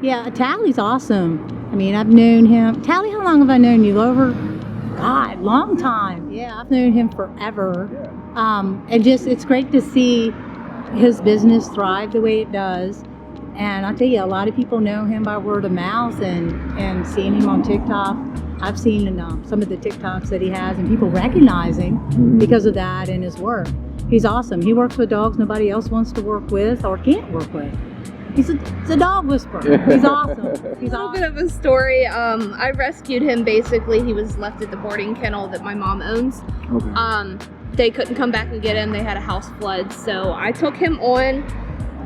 Yeah, Tally's awesome. I mean, I've known him. Tally, how long have I known you? Over, God, long time. Yeah, I've known him forever. And just, it's great to see his business thrive the way it does. And I tell you, a lot of people know him by word of mouth and seeing him on TikTok. I've seen some of the TikToks that he has and people recognizing because of that and his work. He's awesome. He works with dogs nobody else wants to work with or can't work with. He's a dog whisperer. He's awesome. He's a little bit of a story. I rescued him. Basically, he was left at the boarding kennel that my mom owns. Okay. They couldn't come back and get him. They had a house flood, so I took him on.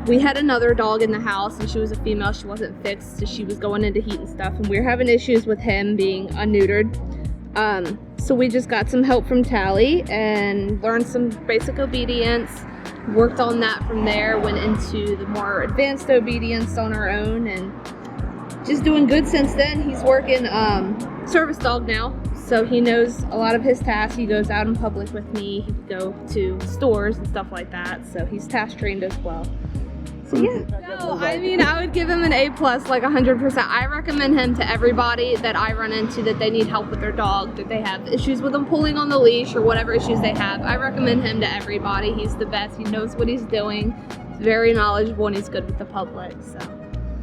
We had another dog in the house, and she was a female. She wasn't fixed, so she was going into heat and stuff, and we were having issues with him being unneutered. So we just got some help from Tally and learned some basic obedience. Worked on that from there, went into the more advanced obedience on our own, and just doing good since then. He's working service dog now, so he knows a lot of his tasks. He goes out in public with me. He can go to stores and stuff like that, so he's task trained as well. So yeah. No, I mean, I would give him an A+, like 100%. I recommend him to everybody that I run into that they need help with their dog, that they have issues with them pulling on the leash or whatever issues they have. I recommend him to everybody. He's the best. He knows what he's doing. He's very knowledgeable and he's good with the public. So.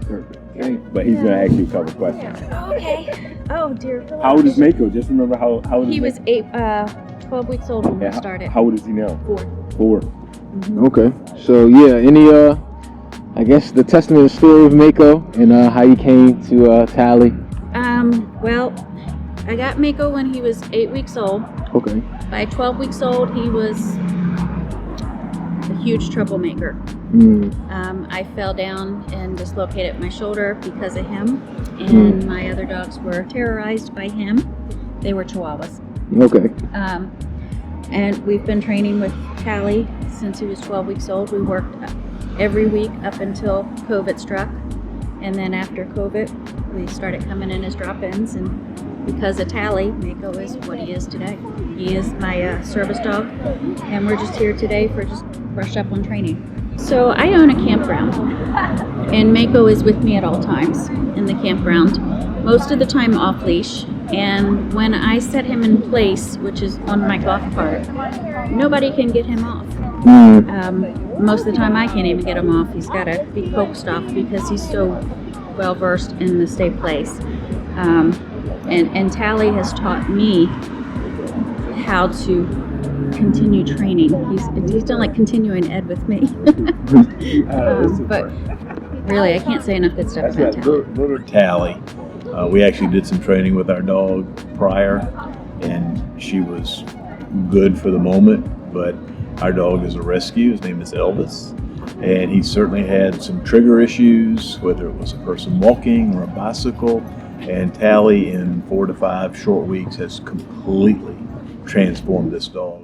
Perfect. Okay. But he's gonna ask you a couple questions. Okay. Oh dear. How old is Mako? Just remember how old he is was 12 weeks old when we started. How old is he now? 4. Okay. So any I guess the testament story of Mako and how you came to Tally. Well, I got Mako when he was 8 weeks old. Okay. By 12 weeks old, he was a huge troublemaker. I fell down and dislocated my shoulder because of him, and my other dogs were terrorized by him. They were Chihuahuas. Okay. And we've been training with Tally since he was 12 weeks old. We worked every week up until COVID struck, and then after COVID we started coming in as drop-ins, and because of Tally, Mako is what he is today. He is my service dog, and we're just here today for just brush up on training. So I own a campground, and Mako is with me at all times in the campground, most of the time off leash. And when I set him in place, which is on my golf cart, nobody can get him off. Most of the time I can't even get him off. He's got to be coaxed off because he's so well versed in the stay place. And Tally has taught me how to continue training. He's done like continuing ed with me. But really, I can't say enough good stuff about Tally. Little Tally. We actually did some training with our dog prior, and she was good for the moment, but our dog is a rescue. His name is Elvis, and he certainly had some trigger issues, whether it was a person walking or a bicycle, and Tally in 4 to 5 short weeks has completely transformed this dog.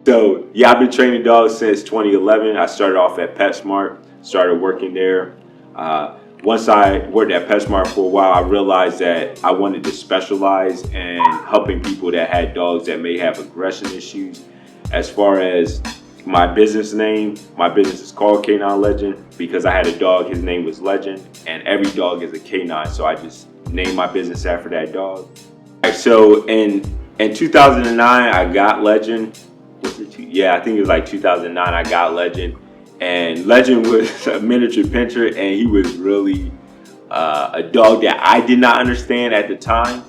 So, yeah, I've been training dogs since 2011. I started off at PetSmart, started working there. Once I worked at PetSmart for a while, I realized that I wanted to specialize in helping people that had dogs that may have aggression issues. As far as my business name, my business is called K9 Legend because I had a dog, his name was Legend, and every dog is a K9, so I just named my business after that dog. So in 2009, I got Legend. I think it was like 2009 I got Legend, and Legend was a miniature pinscher, and he was really a dog that I did not understand at the time.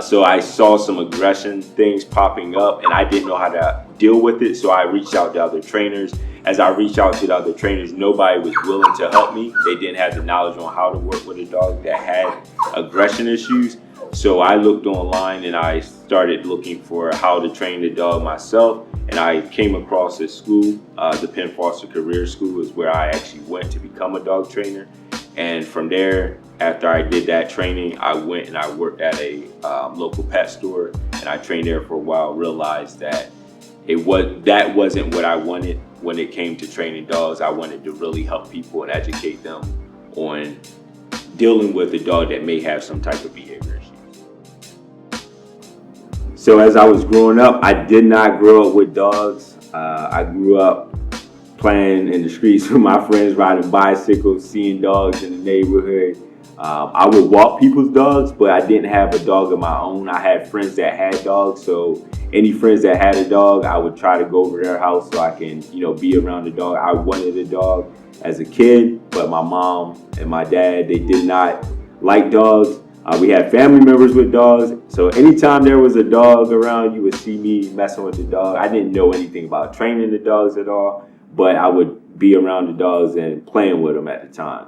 So I saw some aggression things popping up, and I didn't know how to deal with it, so I reached out to other trainers. As I reached out to the other trainers, nobody was willing to help me. They didn't have the knowledge on how to work with a dog that had aggression issues. So I looked online and I started looking for how to train the dog myself. And I came across a school, the Penn Foster Career School is where I actually went to become a dog trainer. And from there, after I did that training, I went and I worked at a local pet store, and I trained there for a while. Realized that that wasn't what I wanted when it came to training dogs. I wanted to really help people and educate them on dealing with a dog that may have some type of behavior issues. So as I was growing up, I did not grow up with dogs. I grew up playing in the streets with my friends, riding bicycles, seeing dogs in the neighborhood. I would walk people's dogs, but I didn't have a dog of my own. I had friends that had dogs, so any friends that had a dog, I would try to go over to their house so I can, be around the dog. I wanted a dog as a kid, but my mom and my dad, they did not like dogs. We had family members with dogs, so anytime there was a dog around, you would see me messing with the dog. I didn't know anything about training the dogs at all, but I would be around the dogs and playing with them at the time.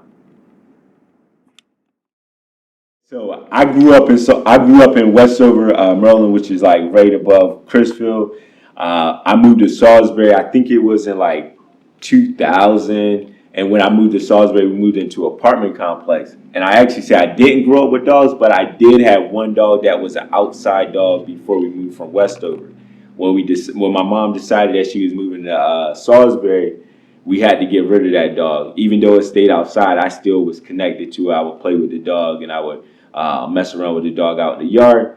So I grew up in Westover, Maryland, which is like right above Crisfield. I moved to Salisbury. I think it was in like 2000. And when I moved to Salisbury, we moved into an apartment complex. And I actually say I didn't grow up with dogs, but I did have one dog that was an outside dog before we moved from Westover. When my mom decided that she was moving to Salisbury, we had to get rid of that dog. Even though it stayed outside, I still was connected to it. I would play with the dog and I would mess around with the dog out in the yard.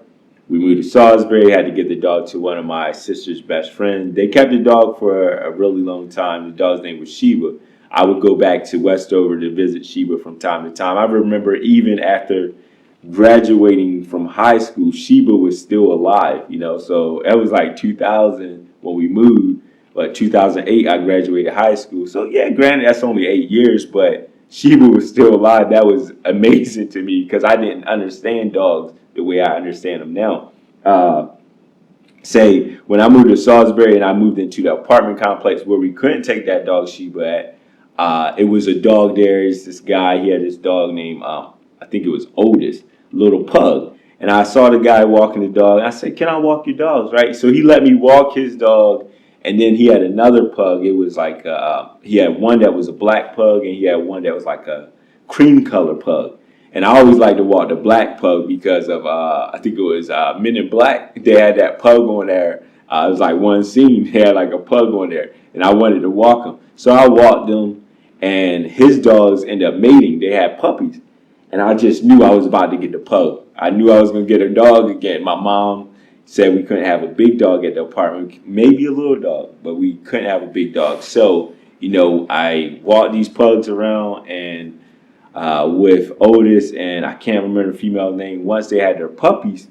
We moved to Salisbury, had to give the dog to one of my sister's best friends. They kept the dog for a really long time. The dog's name was Sheba. I would go back to Westover to visit Sheba from time to time. I remember even after graduating from high school, Sheba was still alive, so that was like 2000 when we moved, but 2008 I graduated high school. So yeah, granted that's only 8 years, but Sheba was still alive. That was amazing to me because I didn't understand dogs the way I understand them now. Say when I moved to Salisbury and I moved into the apartment complex where we couldn't take that dog Sheba at, it was a dog there. It's this guy, he had this dog named, I think it was Otis, little pug. And I saw the guy walking the dog. And I said, can I walk your dogs, right? So he let me walk his dog. And then he had another pug. It was like, he had one that was a black pug and he had one that was like a cream color pug. And I always like to walk the black pug because of, I think it was Men in Black. They had that pug on there. It was like one scene, they had like a pug on there. And I wanted to walk him. So I walked him. And his dogs ended up mating. They had puppies. And I just knew I was about to get the pug. I knew I was going to get a dog again. My mom said we couldn't have a big dog at the apartment, maybe a little dog, but we couldn't have a big dog. So, I walked these pugs around and with Otis, and I can't remember the female name. Once they had their puppies,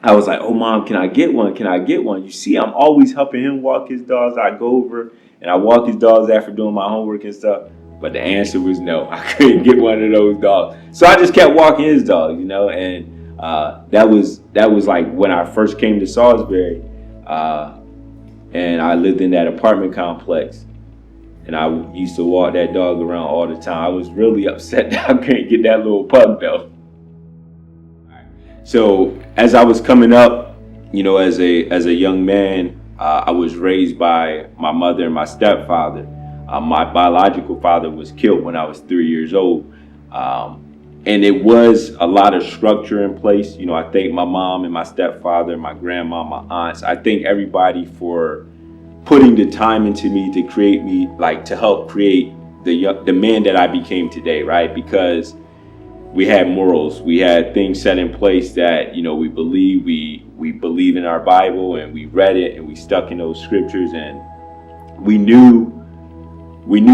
I was like, oh, Mom, can I get one? Can I get one? You see, I'm always helping him walk his dogs. I go over and I walk his dogs after doing my homework and stuff. But the answer was no. I couldn't get one of those dogs. So I just kept walking his dogs, and that was like when I first came to Salisbury, and I lived in that apartment complex. And I used to walk that dog around all the time. I was really upset that I couldn't get that little pug though. So as I was coming up, as a young man, I was raised by my mother and my stepfather. My biological father was killed when I was 3 years old. And it was a lot of structure in place. I thank my mom and my stepfather, my grandma, my aunts. I thank everybody for putting the time into me to create me, to help create the man that I became today, right? Because we had morals, we had things set in place that, we believe in our Bible, and we read it and we stuck in those scriptures, and we knew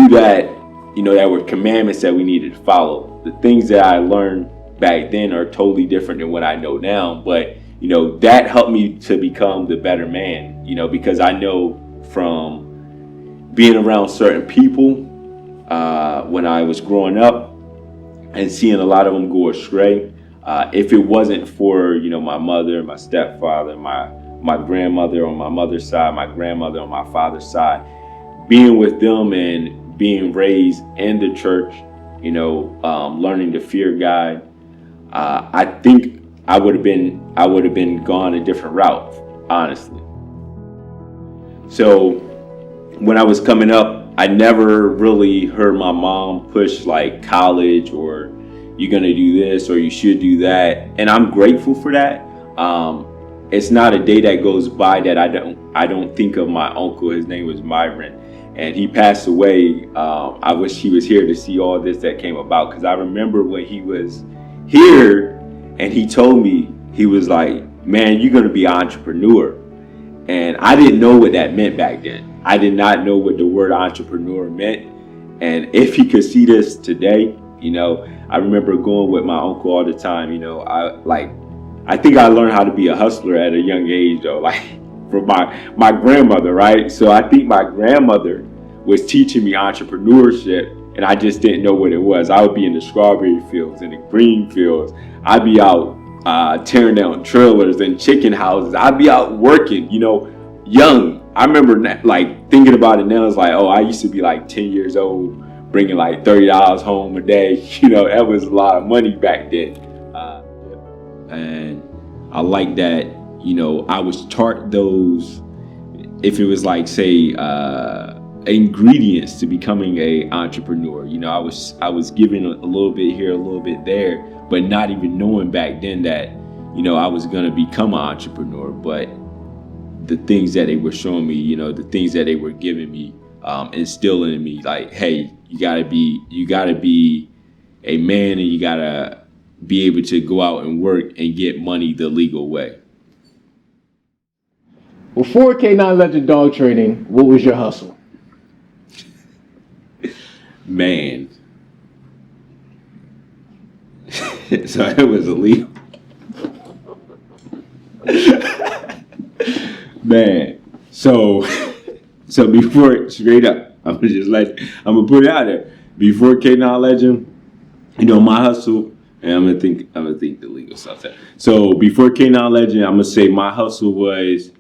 that, there were commandments that we needed to follow. The things that I learned back then are totally different than what I know now, but, that helped me to become the better man, because I know from being around certain people when I was growing up and seeing a lot of them go astray. If it wasn't for, my mother, my stepfather, my grandmother on my mother's side, my grandmother on my father's side, being with them and being raised in the church, learning to fear God, I think I would have been gone a different route, honestly. So when I was coming up, I never really heard my mom push like college or you're gonna do this or you should do that, and I'm grateful for that. It's not a day that goes by that I don't think of my uncle. His name was Myron, and he passed away. I wish he was here to see all this that came about, because I remember when he was here and he told me, he was like, man, you're gonna be an entrepreneur. And I didn't know what that meant back then. I did not know what the word entrepreneur meant. And if he could see this today, you know, I remember going with my uncle all the time. You know, I think I learned how to be a hustler at a young age, though, like from my grandmother, right? So I think my grandmother was teaching me entrepreneurship, and I just didn't know what it was. I would be in the strawberry fields, in the green fields. I'd be out tearing down trailers and chicken houses. I'd be out working, you know, young. I remember like thinking about it now. It's like, oh, I used to be like 10 years old, bringing like $30 home a day. You know, that was a lot of money back then. And I like that, you know, I was taught those, if it was like, say, ingredients to becoming a entrepreneur. You know, I was given a little bit here, a little bit there, but not even knowing back then that, you know, I was going to become an entrepreneur. But the things that they were showing me, you know, the things that they were giving me, instilling in me, like, hey, you gotta be a man, and you gotta be able to go out and work and get money the legal way. Before K9 Legend dog training, what was your hustle? Man. So it was illegal. Man. So before, straight up, I'm gonna put it out there. Before K9 Legend, you know, my hustle, and I'm gonna think the legal stuff. So before K9 Legend, I'm gonna say my hustle was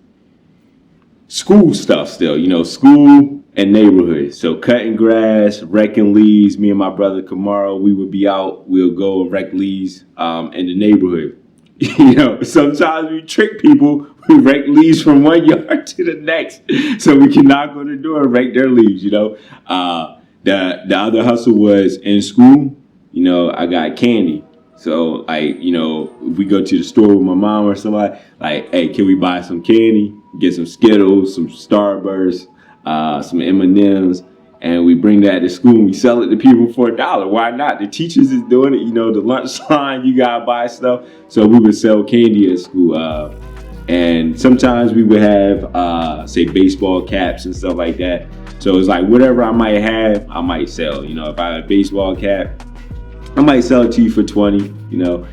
school stuff still, you know, school and neighborhood. So cutting grass, wrecking leaves. Me and my brother Kamaro, we would be out. We'll go and wreck leaves in the neighborhood. You know, sometimes we trick people. We wreck leaves from one yard to the next, so we can knock on the door and wreck their leaves. You know, the other hustle was in school. You know, I got candy. So, like, you know, if we go to the store with my mom or somebody, like, hey, can we buy some candy? Get some Skittles, some Starburst, some M&Ms, and we bring that to school and we sell it to people for $1. Why not? The teachers is doing it. You know, the lunch line, you gotta buy stuff. So we would sell candy at school. And sometimes we would have, say, baseball caps and stuff like that. So it's like whatever I might have, I might sell. You know, if I have a baseball cap, I might sell it to you for 20, you know.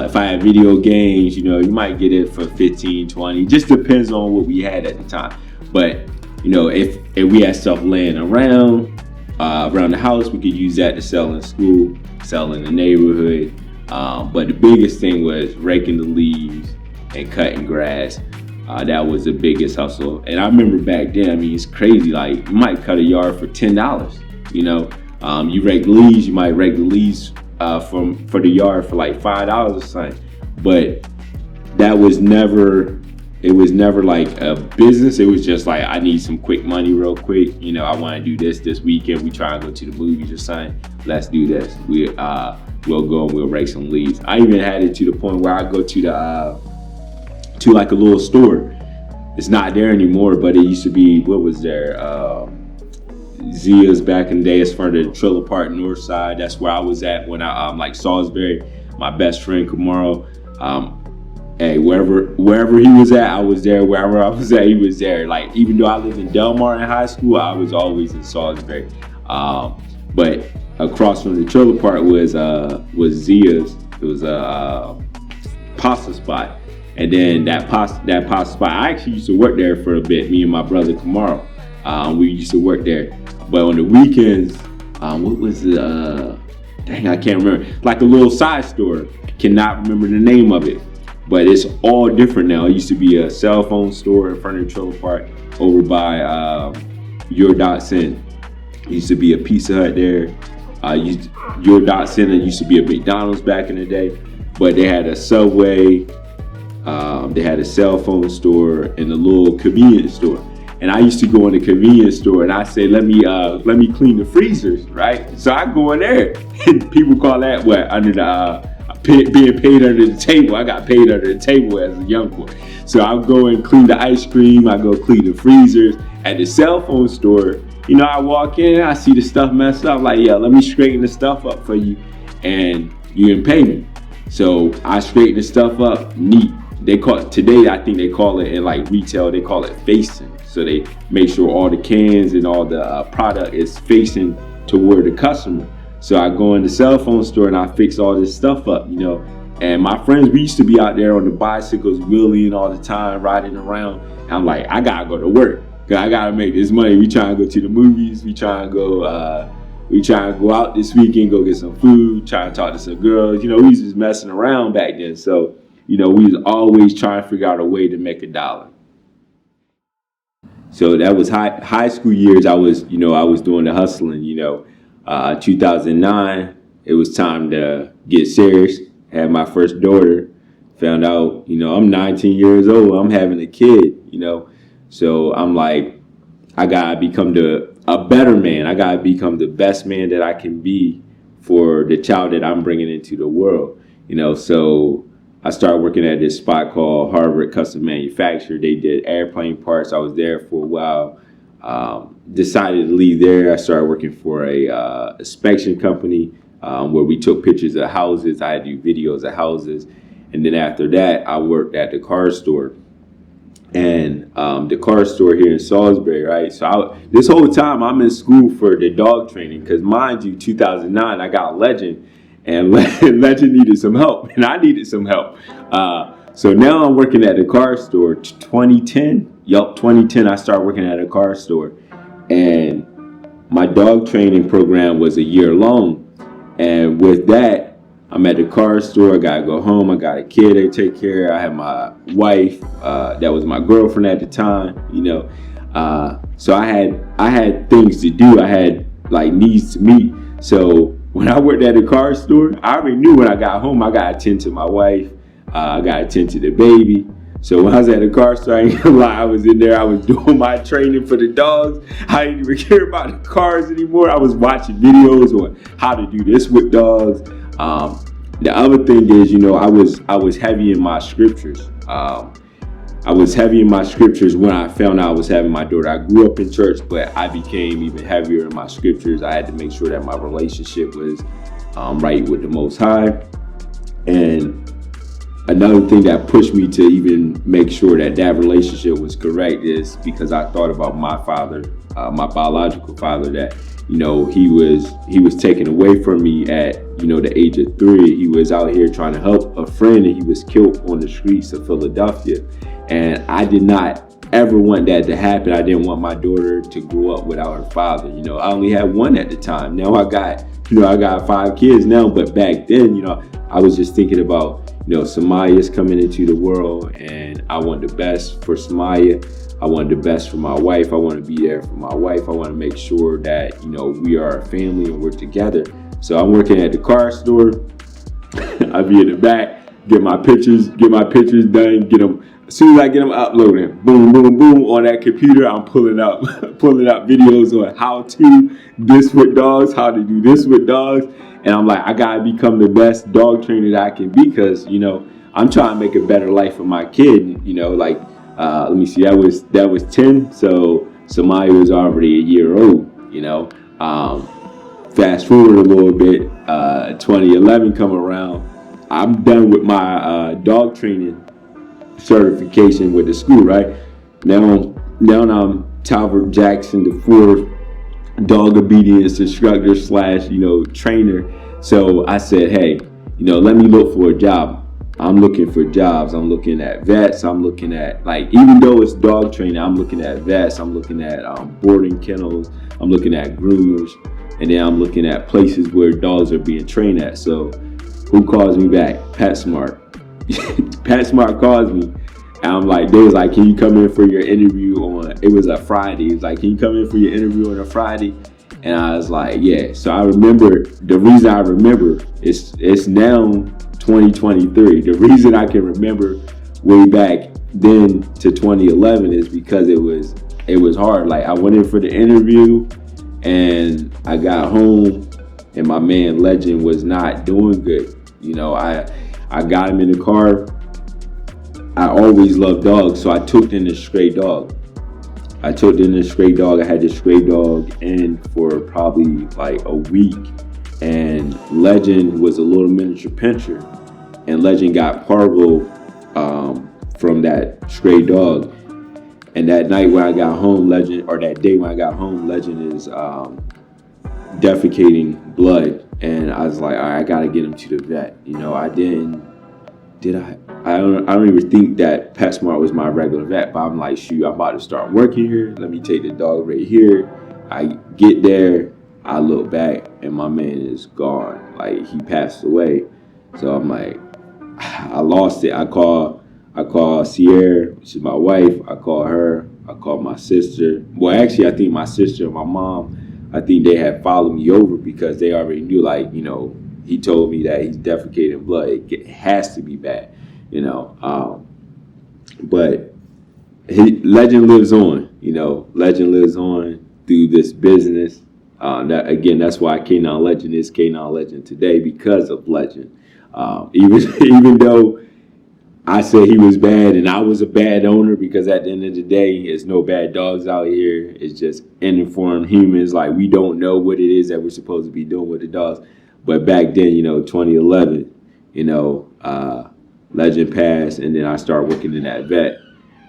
If I have video games, you know, you might get it for 15, 20. Just depends on what we had at the time. But, you know, if we had stuff laying around the house, we could use that to sell in school, sell in the neighborhood. But the biggest thing was raking the leaves and cutting grass. That was the biggest hustle. And I remember back then, I mean, it's crazy. Like, you might cut a yard for $10, you know. You rake leaves, you might rake the leaves for the yard for like $5 or something. But it was never like a business. It was just like, I need some quick money real quick. You know, I want to do this weekend. We try and go to the movies or something. Let's do this. We'll go and we'll rake some leaves. I even had it to the point where I go to like a little store. It's not there anymore, but it used to be, what was there? Zia's back in the day. It's front of the Trailer Park North Side. That's where I was at when I like Salisbury. My best friend Kamaro. Hey, wherever he was at, I was there. Wherever I was at, he was there. Like, even though I lived in Delmar in high school, I was always in Salisbury. But across from the Trailer Park was Zia's. It was a pasta spot. And then that pasta spot, I actually used to work there for a bit. Me and my brother Kamaro. We used to work there. But on the weekends, what was it? Dang, I can't remember. Like a little side store. Cannot remember the name of it. But it's all different now. It used to be a cell phone store in front of the Trailer Park over by Your Dot Center. Used to be a Pizza Hut there. Your Dot Center used to be a McDonald's back in the day. but they had a Subway, they had a cell phone store, and a little convenience store. And I used to go in the convenience store and I say, let me clean the freezers, right? So I go in there, and people call that what, under the being paid under the table. I got paid under the table as a young boy. So I'll go and clean the ice cream. I go clean the freezers. At the cell phone store, you know, I walk in, I see the stuff messed up. Like, yeah, let me straighten the stuff up for you, and you can pay me. So I straighten the stuff up, neat. Today, I think they call it in like retail, they call it facing. So they make sure all the cans and all the product is facing toward the customer. So I go in the cell phone store and I fix all this stuff up, you know. And my friends, we used to be out there on the bicycles, wheeling all the time, riding around. And I'm like, I gotta go to work, cause I gotta make this money. We trying to go to the movies. We trying to go out this weekend, go get some food, trying to talk to some girls. You know, we was just messing around back then. So, you know, we was always trying to figure out a way to make $1. So that was high school years. I was doing the hustling, you know. 2009, it was time to get serious. Had my first daughter. Found out, you know, I'm 19 years old. I'm having a kid, you know. So I'm like, I gotta become a better man. I gotta become the best man that I can be for the child that I'm bringing into the world, you know. So I started working at this spot called Harvard Custom Manufacture. They did airplane parts. I was there for a while. Decided to leave there. I started working for a inspection company where we took pictures of houses. I had to do videos of houses. And then after that, I worked at the car store. And the car store here in Salisbury, right? So this whole time I'm in school for the dog training, because mind you, 2009, I got Legend, and Legend needed some help, and I needed some help. So now I'm working at the car store. 2010, I started working at a car store. And my dog training program was a year long. And with that, I'm at the car store. I gotta go home. I got a kid to take care of. I had my wife, that was my girlfriend at the time, you know. So I had things to do. I had like needs to meet. So when I worked at the car store, I already knew when I got home, I gotta attend to my wife. I gotta attend to the baby. So when I was at the car store, I ain't gonna lie, I was in there, I was doing my training for the dogs. I didn't even care about the cars anymore. I was watching videos on how to do this with dogs. The other thing is, you know, I was heavy in my scriptures. I was heavy in my scriptures when I found out I was having my daughter. I grew up in church, but I became even heavier in my scriptures. I had to make sure that my relationship was right with the Most High. And another thing that pushed me to even make sure that that relationship was correct is because I thought about my father, my biological father, that, you know, he was taken away from me at, you know, the age of 3. He was out here trying to help a friend, and he was killed on the streets of Philadelphia. And I did not ever want that to happen. I didn't want my daughter to grow up without her father. You know, I only had one at the time. Now I got 5 kids now, but back then, you know, I was just thinking about, you know, Samaya's coming into the world, and I want the best for Samaya. I want the best for my wife. I want to be there for my wife. I want to make sure that, you know, we are a family and we're together. So I'm working at the car store. I'll be in the back, get my pictures done, get them. As soon as I get them uploaded, boom, boom, boom, on that computer, I'm pulling up videos on how to this with dogs, how to do this with dogs. And I'm like, I gotta become the best dog trainer that I can be, because, you know, I'm trying to make a better life for my kid. You know, like, let me see, that was 10, so Samaya was already a year old, you know. Fast forward a little bit, 2011 come around, I'm done with my dog training certification with the school, right? Now I'm Talbert Jackson, the 4th dog obedience instructor / you know, trainer. So I said, hey, you know, let me look for a job. I'm looking for jobs. I'm looking at vets. I'm looking at, like, even though it's dog training, I'm looking at vets. I'm looking at boarding kennels. I'm looking at groomers. And then I'm looking at places where dogs are being trained at. So who calls me back? PetSmart. PetSmart calls me. And I'm like, they was like, can you come in for your interview on, it was a Friday. It's like, can you come in for your interview on a Friday? And I was like, yeah. So I remember, the reason I remember, it's now 2023. The reason I can remember way back then to 2011 is because it was hard. Like, I went in for the interview and I got home and my man Legend was not doing good. You know, I got him in the car. I always loved dogs, so I took in this stray dog. I had this stray dog in for probably like a week, and Legend was a little miniature pinscher, and Legend got parvo from that stray dog. And that night when I got home, that day when I got home, Legend is defecating blood, and I was like, all right, I gotta get him to the vet. You know, I don't even think that PetSmart was my regular vet, but I'm like, shoot, I'm about to start working here. Let me take the dog right here. I get there, I look back, and my man is gone. Like, he passed away. So I'm like, I lost it. I call Sierra, which is my wife. I call her. I call my sister. Well, actually, I think my sister and my mom, I think they had followed me over because they already knew, like, you know, he told me that he's defecating blood. It has to be bad, you know. But Legend lives on, you know. Legend lives on through this business. That's why K9 Legend is K9 Legend today, because of Legend. Even though I said he was bad and I was a bad owner, because at the end of the day, there's no bad dogs out here. It's just uninformed humans. Like, we don't know what it is that we're supposed to be doing with the dogs. But back then, you know, 2011, you know, Legend passed, and then I started working in that vet.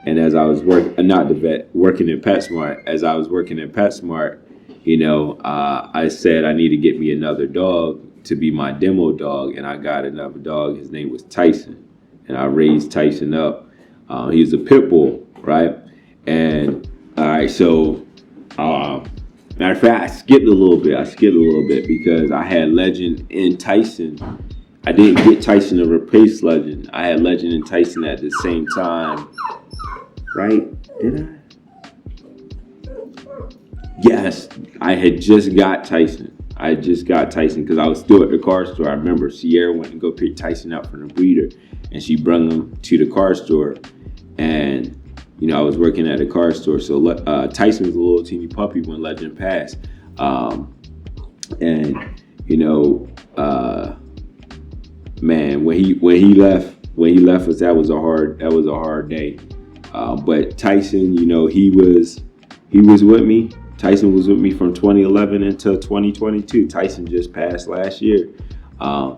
And as I was working in PetSmart, as I was working in PetSmart, you know, I said I need to get me another dog to be my demo dog, and I got another dog. His name was Tyson, and I raised Tyson up. He was a pit bull, right? And all right, so matter of fact, I skipped a little bit because I had Legend and Tyson. I didn't get Tyson to replace Legend. I had Legend and Tyson at the same time, right? Did I? Yes, I had just got Tyson. Because I was still at the car store. I remember Sierra went and go pick Tyson up from the breeder, and she brought him to the car store. And, you know, I was working at a car store. So Tyson was a little teeny puppy when Legend passed. And, you know, man, when he left us, that was a hard day. But Tyson, you know, he was with me. Tyson was with me from 2011 until 2022. Tyson just passed last year. You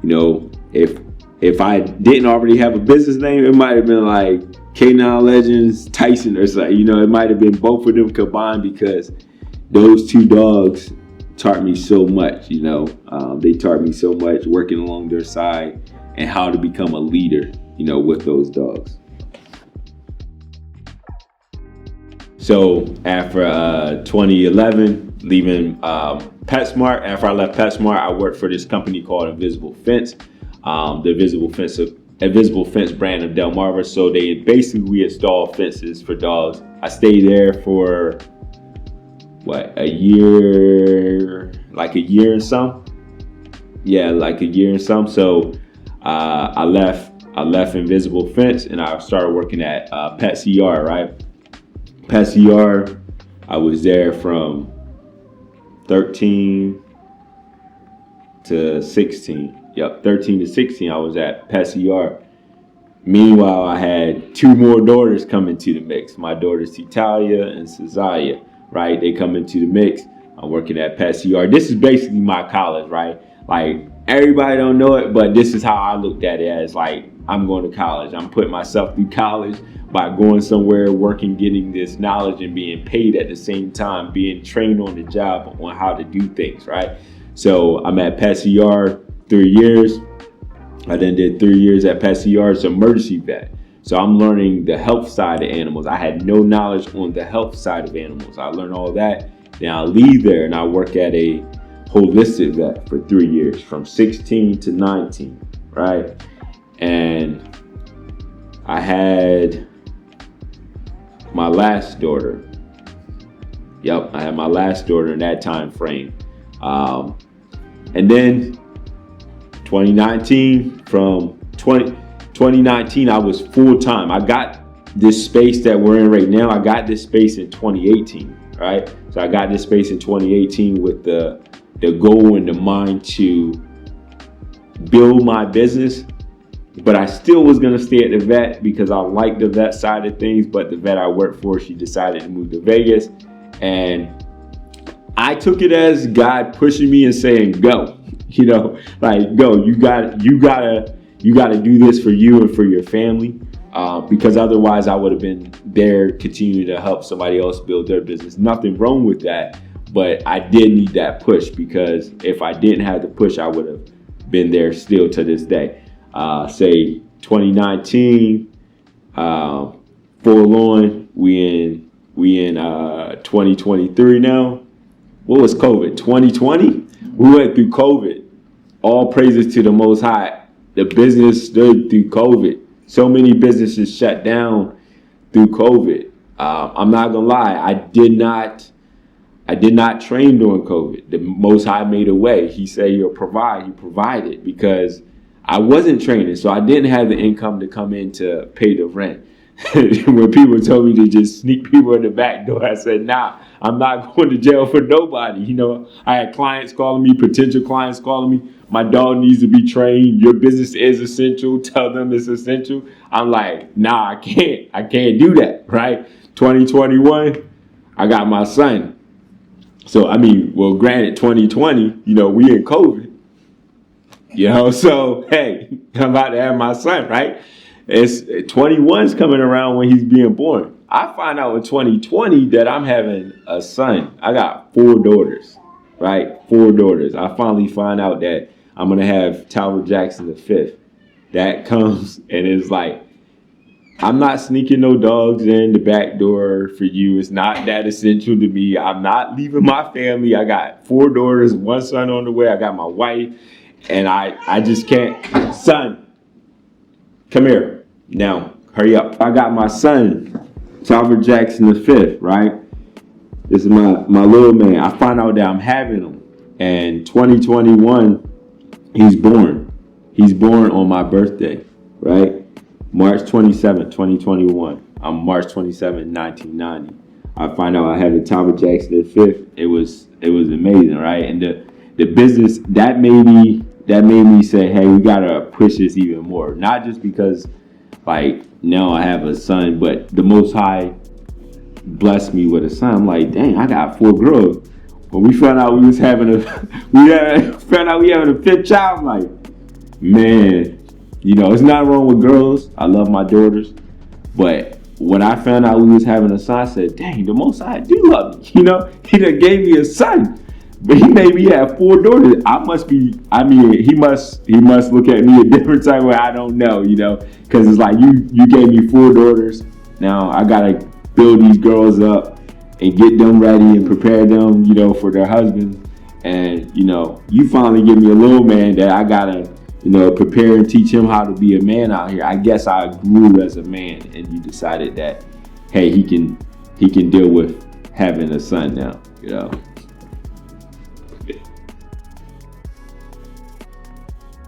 know, if I didn't already have a business name, it might have been like K9 Legends Tyson or something. You know, it might have been both of them combined, because those two dogs taught me so much. You know, they taught me so much working along their side and how to become a leader, you know, with those dogs. So after 2011, leaving PetSmart, after I left PetSmart, I worked for this company called Invisible Fence. The Invisible Fence brand of Delmarva. So we install fences for dogs. I stayed there for a year and some. Yeah, like a year and some. So I left Invisible Fence and I started working at PetCR, right? PetCR, I was there from 13 to 16. Yep, 13 to 16, I was at PetCR. Meanwhile, I had two more daughters come into the mix. My daughters, Titalia and Cesaria, right? They come into the mix. I'm working at PetCR. This is basically my college, right? Like, everybody don't know it, but this is how I looked at it, as like, I'm going to college. I'm putting myself through college by going somewhere, working, getting this knowledge, and being paid at the same time, being trained on the job on how to do things, right? So I'm at PetCR 3 years. I then did 3 years at PetCR as an emergency vet. So I'm learning the health side of animals. I had no knowledge on the health side of animals. I learned all that. Then I leave there and I work at a holistic vet for 3 years, from 16 to 19, right? And I had my last daughter. Yep, I had my last daughter in that time frame. And then 2019, from 2019, I was full-time. I got this space that we're in right now. I got this space in 2018, right? So I got this space in 2018 with the goal and the mind to build my business. But I still was gonna stay at the vet because I like the vet side of things. But the vet I work for, she decided to move to Vegas, and I took it as God pushing me and saying, "Go," you know, like go. You gotta do this for you and for your family, because otherwise I would have been there continuing to help somebody else build their business. Nothing wrong with that, but I did need that push, because if I didn't have the push, I would have been there still to this day. Say 2019, forlorn. We in 2023 now. What was COVID? 2020. We went through COVID. All praises to the Most High. The business stood through COVID. So many businesses shut down through COVID. I'm not gonna lie. I did not train during COVID. The Most High made a way. He said he'll provide. He provided, because I wasn't training, so I didn't have the income to come in to pay the rent. When people told me to just sneak people in the back door, I said, nah, I'm not going to jail for nobody. You know, I had clients calling me, potential clients calling me, my dog needs to be trained. Your business is essential. Tell them it's essential. I'm like, nah, I can't do that, right? 2021, I got my son. So, I mean, well, granted, 2020, you know, we in COVID. You know, so, hey, I'm about to have my son, right? It's 21's coming around when he's being born. I find out in 2020 that I'm having a son. I got 4 daughters, right? 4 daughters. I finally find out that I'm going to have Talbert Jackson V. That comes and it's like, I'm not sneaking no dogs in the back door for you. It's not that essential to me. I'm not leaving my family. I got 4 daughters, 1 son on the way. I got my wife. And I just can't. Son, come here. Now, hurry up. I got my son, Talbert Jackson V, right? This is my little man. I find out that I'm having him. And 2021, he's born. He's born on my birthday, right? March 27, 2021. I'm March 27, 1990. I find out I had a Talbot Jackson V. It was amazing, right? And the business, that made me say, hey, we gotta push this even more. Not just because, like, now I have a son, but the Most High blessed me with a son. I'm like, dang, I got 4 girls. When we found out we having a 5th child, I'm like, man, you know, it's not wrong with girls. I love my daughters, but when I found out we was having a son, I said, dang, the Most High do love me. You know, he done gave me a son. But he made me have 4 daughters. He must look at me a different type of way. I don't know, you know, because it's like you gave me 4 daughters. Now I gotta build these girls up and get them ready and prepare them, you know, for their husbands. And, you know, you finally give me a little man that I gotta, you know, prepare and teach him how to be a man out here. I guess I grew as a man, and you decided that, hey, he can deal with having a son now, you know.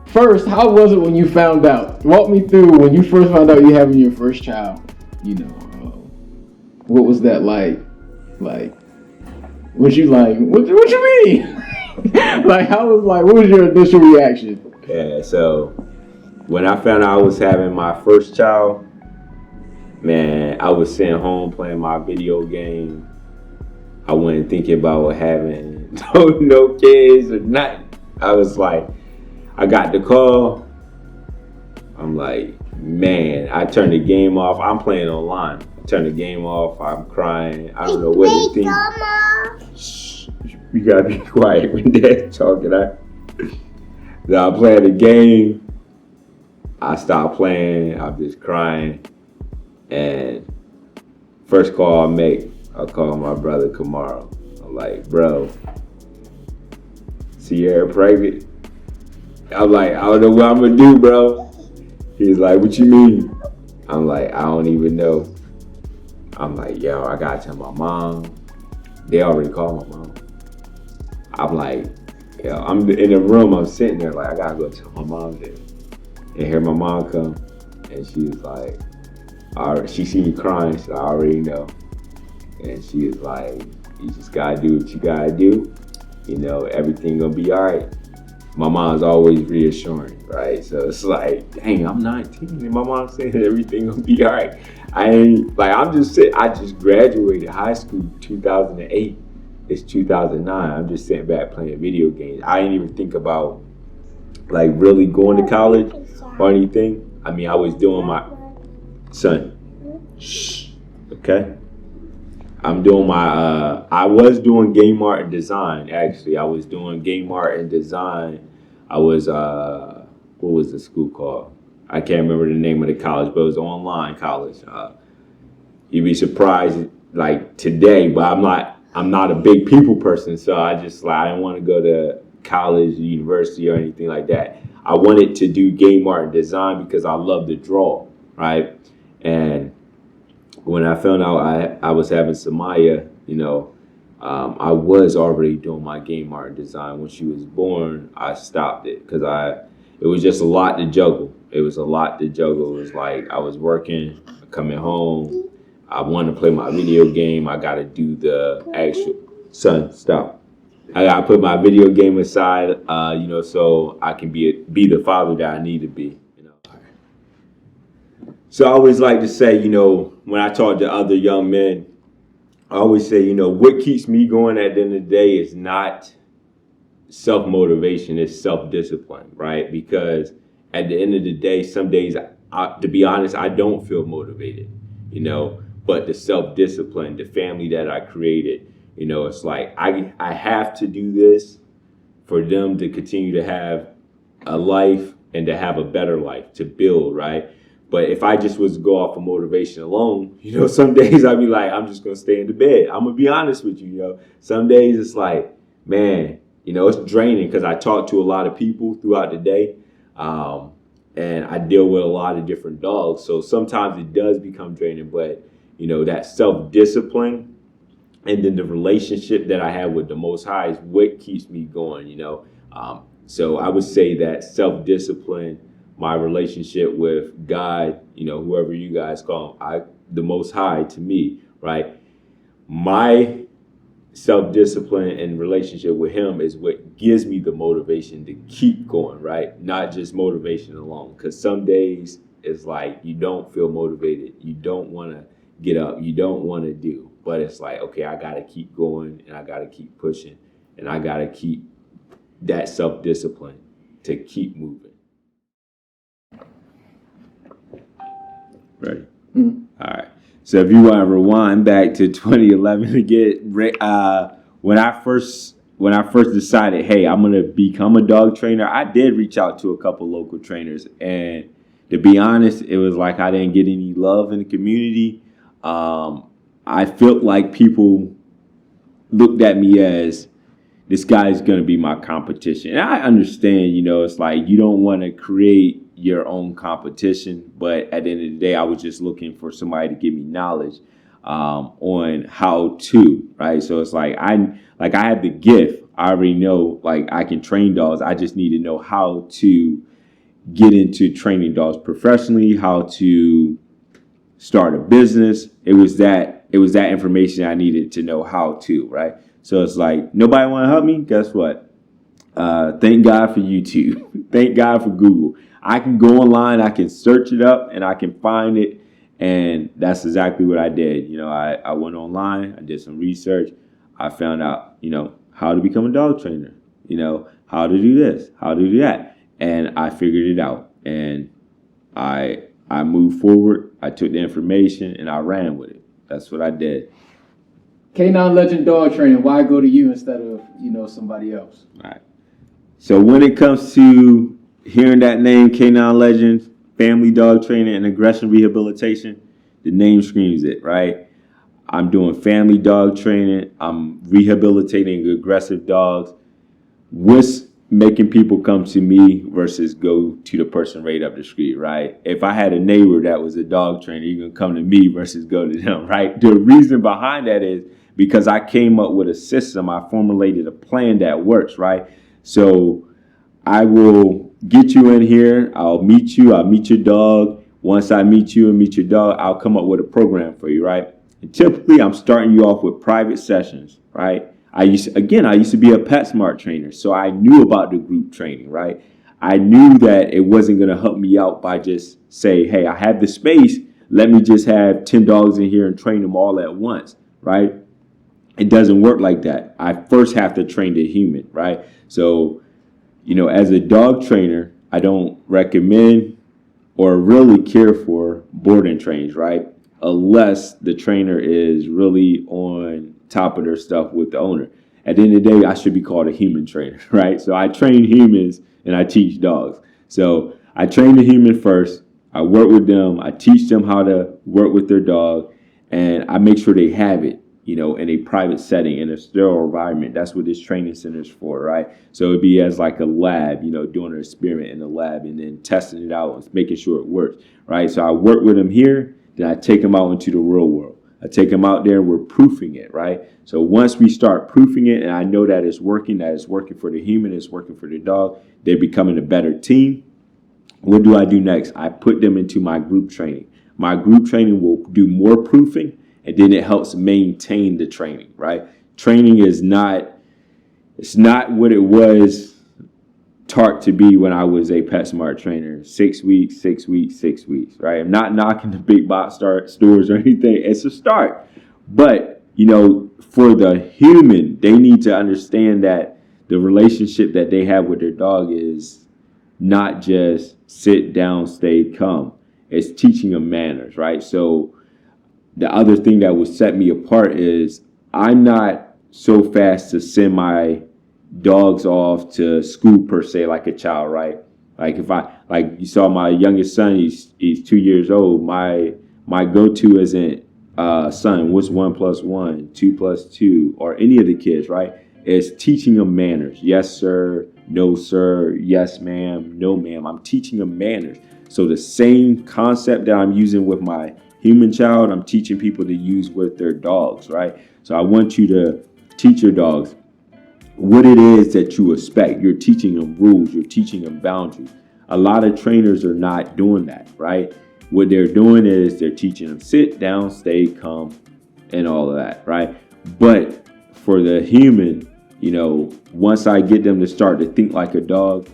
First, how was it when you found out? Walk me through when you first found out you having your first child. You know, what was that like? Like, was you like, what you mean? Like, what was your initial reaction? Yeah, so when I found out I was having my first child, man, I was sitting home playing my video game. I wasn't thinking about having no kids or nothing. I was like, I got the call. I'm like, man, I turned the game off. I'm playing online. I turned the game off. I'm crying. I don't know what to think. Shh, you gotta be quiet when Dad's talking. I'm playing the game. I stopped playing. I'm just crying. And first call I make, I call my brother Kamaro. I'm like, bro, Sierra pregnant? I'm like, I don't know what I'm gonna do, bro. He's like, what you mean? I'm like, I don't even know. I'm like, yo, I gotta tell my mom. They already called my mom. I'm like, Yeah, I'm in the room. I'm sitting there like I gotta go tell my mom there, and hear my mom come, and she's like, she seen me crying. So I already know, and she is like, you just gotta do what you gotta do. You know, everything gonna be all right. My mom's always reassuring, right? So it's like, dang, I'm 19, and my mom's saying that everything gonna be all right. I'm just sitting. I just graduated high school 2008. It's 2009. I'm just sitting back playing video games. I didn't even think about like really going to college or anything. I mean, I was doing my son. Shh. Okay. I'm doing my. I was doing game art and design. Actually, I was doing game art and design. I was. What was the school called? I can't remember the name of the college, but it was an online college. You'd be surprised, like today, but I'm not a big people person, so I didn't want to go to college, university, or anything like that. I wanted to do game art and design because I love to draw, right? And when I found out I was having Samaya, I was already doing my game art and design. When she was born, I stopped it because it was just a lot to juggle. It was a lot to juggle. It was like I was working, coming home. I want to play my video game. I got to do the actual, son, stop. I got to put my video game aside, so I can be the father that I need to be. So I always like to say, when I talk to other young men, I always say, what keeps me going at the end of the day is not self-motivation, it's self-discipline, right? Because at the end of the day, some days, to be honest, I don't feel motivated, but the self-discipline, the family that I created, it's like I have to do this for them to continue to have a life and to have a better life, to build, right? But if I just was to go off of motivation alone, some days I'd be like, I'm just going to stay in the bed. I'm going to be honest with you, Some days it's like, man, it's draining because I talk to a lot of people throughout the day. And I deal with a lot of different dogs. So sometimes it does become draining, but that self-discipline and then the relationship that I have with the Most High is what keeps me going, So I would say that self-discipline, my relationship with God, whoever you guys call him, the Most High to me, right? My self-discipline and relationship with him is what gives me the motivation to keep going, right? Not just motivation alone. Because some days it's like you don't feel motivated. You don't want to get up. You don't want to do. But it's like, okay, I got to keep going and I got to keep pushing. And I got to keep that self-discipline to keep moving. Ready? Mm-hmm. All right. So if you want to rewind back to 2011 to get when I first decided, hey, I'm gonna become a dog trainer, I did reach out to a couple local trainers, and to be honest, it was like I didn't get any love in the community. I felt like people looked at me as this guy's gonna be my competition, and I understand, it's like you don't want to create your own competition, but at the end of the day, I was just looking for somebody to give me knowledge on how to, right? So it's like I had the gift. I already know, like I can train dogs. I just need to know how to get into training dogs professionally, how to start a business. It was that information I needed to know how to, right? So it's like nobody want to help me. Guess what? Thank God for YouTube. Thank God for Google. I can go online, I can search it up, and I can find it. And that's exactly what I did. I went online, I did some research. I found out, how to become a dog trainer, how to do this, how to do that. And I figured it out. And I moved forward. I took the information and I ran with it. That's what I did. K9 Legend Dog Training, why go to you instead of, somebody else? All right. So when it comes to hearing that name, K9 Legends, family dog training and aggression rehabilitation, the name screams it, right? I'm doing family dog training. I'm rehabilitating aggressive dogs. What's making people come to me versus go to the person right up the street, right? If I had a neighbor that was a dog trainer, you're going to come to me versus go to them, right? The reason behind that is because I came up with a system. I formulated a plan that works, right? So I will get you in here. I'll meet you. I'll meet your dog. Once I meet you and meet your dog, I'll come up with a program for you, right? And typically, I'm starting you off with private sessions, right? I used to be a PetSmart trainer, so I knew about the group training, right? I knew that it wasn't going to help me out by just say, hey, I have the space. Let me just have 10 dogs in here and train them all at once, right? It doesn't work like that. I first have to train the human, right? So, as a dog trainer, I don't recommend or really care for boarding trains, right? Unless the trainer is really on top of their stuff with the owner. At the end of the day, I should be called a human trainer, right? So I train humans and I teach dogs. So I train the human first. I work with them. I teach them how to work with their dog, and I make sure they have it, in a private setting, in a sterile environment. That's what this training center is for, right? So it'd be as like a lab, doing an experiment in the lab and then testing it out and making sure it works, right? So I work with them here, then I take them out into the real world. I take them out there and we're proofing it, right? So once we start proofing it and I know that it's working for the human, it's working for the dog, they're becoming a better team. What do I do next? I put them into my group training. My group training will do more proofing, and then it helps maintain the training, right? Training it's not what it was taught to be when I was a PetSmart trainer. 6 weeks, 6 weeks, 6 weeks, right? I'm not knocking the big box stores or anything. It's a start. But, for the human, they need to understand that the relationship that they have with their dog is not just sit down, stay calm. It's teaching them manners, right? So the other thing that would set me apart is I'm not so fast to send my dogs off to school per se like a child, right? Like if you saw my youngest son, he's 2 years old. My go-to isn't son, what's 1 + 1, 2 + 2, or any of the kids, right? It's teaching them manners. Yes, sir. No, sir. Yes, ma'am. No, ma'am. I'm teaching them manners. So the same concept that I'm using with my human child, I'm teaching people to use with their dogs, right? So I want you to teach your dogs what it is that you expect. You're teaching them rules. You're teaching them boundaries. A lot of trainers are not doing that, right? What they're doing is they're teaching them sit down, stay calm, and all of that, right? But for the human, once I get them to start to think like a dog,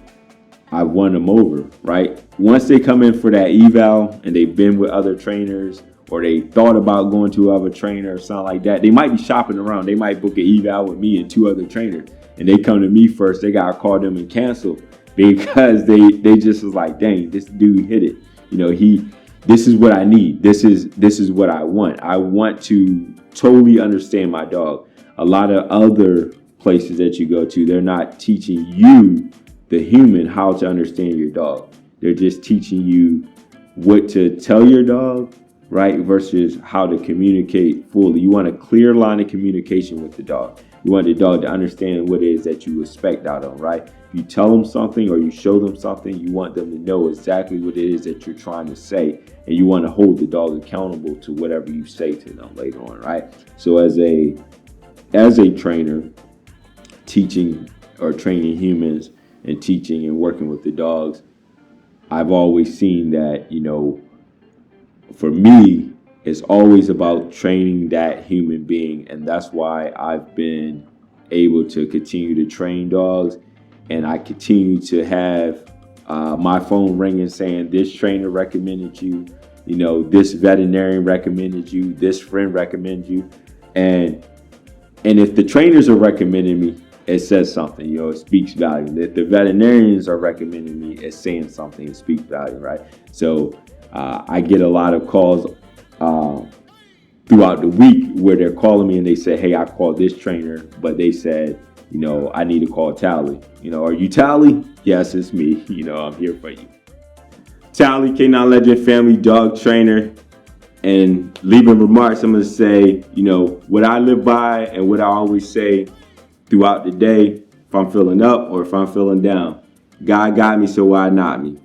I won them over, right? Once they come in for that eval and they've been with other trainers or they thought about going to other trainer or something like that, they might be shopping around. They might book an eval with me and 2 other trainers, and they come to me first. They got to call them and cancel because they just was like, dang, this dude hit it. This is what I need. This is what I want. I want to totally understand my dog. A lot of other places that you go to, they're not teaching you, the human, how to understand your dog. They're just teaching you what to tell your dog, right? Versus how to communicate fully. You want a clear line of communication with the dog. You want the dog to understand what it is that you expect out of them, right? If you tell them something or you show them something, you want them to know exactly what it is that you're trying to say. And you want to hold the dog accountable to whatever you say to them later on, right? So as a trainer, teaching or training humans and teaching and working with the dogs, I've always seen that, for me, it's always about training that human being. And that's why I've been able to continue to train dogs. And I continue to have my phone ringing saying this trainer recommended you, this veterinarian recommended you, this friend recommended you. And if the trainers are recommending me, it says something, it speaks value. If the veterinarians are recommending me, it's saying something, it speaks value, right? So I get a lot of calls throughout the week where they're calling me and they say, hey, I called this trainer, but they said, I need to call Tally. Are you Tally? Yes, it's me. I'm here for you. Tally, K9 Legend Family Dog Trainer. And leaving remarks, I'm going to say, what I live by and what I always say throughout the day, if I'm feeling up or if I'm feeling down. God got me, so why not me?